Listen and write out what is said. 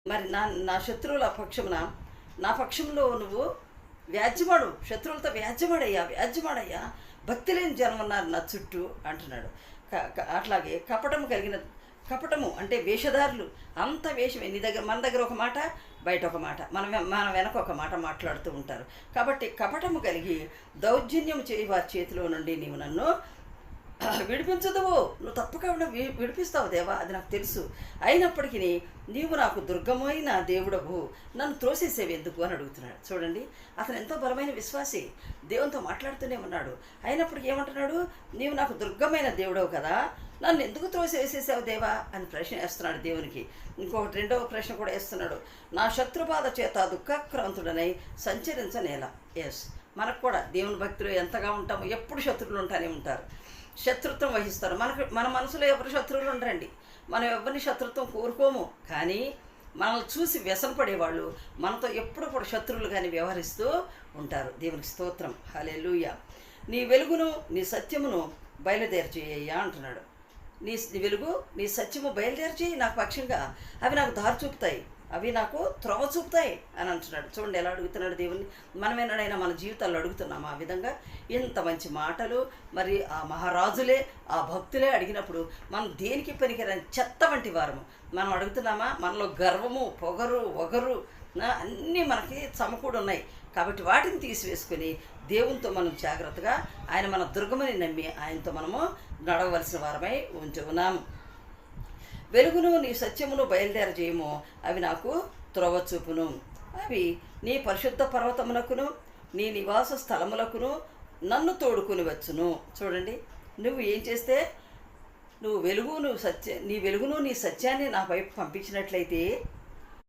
మరి నా నా శత్రువుల పక్షమున నా పక్షంలో నువ్వు వ్యాజ్యమాడు, శత్రువులతో వ్యాజ్యమాడయ్యా, భక్తి లేని జనం ఉన్నారు నా చుట్టూ అంటున్నాడు. అట్లాగే కపటము అంటే వేషధారులు, అంత వేషమే. మన దగ్గర ఒక మాట, బయట ఒక మాట, మన వెనక ఒక మాట మాట్లాడుతూ ఉంటారు. కాబట్టి కపటము కలిగి దౌర్జన్యం చేయి వారి చేతిలో నుండి నీవు నన్ను విడిపించదువు. నువ్వు తప్పకుండా విడిపిస్తావు దేవా, అది నాకు తెలుసు. అయినప్పటికీ నీవు నాకు దుర్గమైన దేవుడవు, నన్ను త్రోసేసేవి ఎందుకు అని అడుగుతున్నాడు. చూడండి, అతను ఎంతో బలమైన విశ్వాసి, దేవునితో మాట్లాడుతూనే ఉన్నాడు. అయినప్పటికీ ఏమంటున్నాడు? నీవు నాకు దుర్గమైన దేవుడవు కదా, నన్ను ఎందుకు త్రోసేసేసావు దేవా అని ప్రశ్న వేస్తున్నాడు దేవునికి. ఇంకొకటి రెండవ ప్రశ్న కూడా వేస్తున్నాడు. నా శత్రుబాధ చేత దుఃఖాక్రాంతుడనై సంచరించనేలా. ఎస్, మనకు కూడా దేవుని భక్తులు ఎంతగా ఉంటామో ఎప్పుడు శత్రువులు ఉంటానే ఉంటారు, శత్రుత్వం వహిస్తారు. మన మనసులో ఎవరు శత్రువులు ఉండరండి, మనం ఎవరిని శత్రుత్వం కోరుకోము. కానీ మనల్ని చూసి వ్యసనపడేవాళ్ళు మనతో ఎప్పుడు కూడా శత్రువులు కానీ వ్యవహరిస్తూ ఉంటారు. దేవునికి స్తోత్రం, హల్లెలూయా. నీ వెలుగును నీ సత్యమును బయలుదేరి చేయ్యా అంటున్నాడు. నీ వెలుగు నీ సత్యము బయలుదేరి చేయి నాకు పక్షంగా, అవి నాకు దారి చూపుతాయి, అవి నాకు త్రోవ చూపుతాయి అని అంటున్నాడు. చూడండి ఎలా అడుగుతున్నాడు దేవుణ్ణి. మనమేనాడైనా మన జీవితాల్లో అడుగుతున్నాము ఆ విధంగా? ఇంత మంచి మాటలు మరి ఆ మహారాజులే, ఆ భక్తులే అడిగినప్పుడు మనం దేనికి పనికిరాని చెత్త వంటి వారము మనం అడుగుతున్నామా? మనలో గర్వము, పొగరు, ఒగరు అన్నీ మనకి సమకూడు ఉన్నాయి. కాబట్టి వాటిని తీసివేసుకొని దేవునితో మనం జాగ్రత్తగా, ఆయన మన దుర్గమని నమ్మి ఆయనతో మనము నడవలసిన వారమై ఉన్నాము. వెలుగును నీ సత్యమును బయలుదేర చేయము, అవి నాకు త్రోవ చూపును. అవి నీ పరిశుద్ధ పర్వతములకును నీ నివాస స్థలములకును నన్ను తోడుకుని వచ్చును. చూడండి, నువ్వు ఏం చేస్తే నీ వెలుగును నీ సత్యాన్ని నా వైపు పంపించినట్లయితే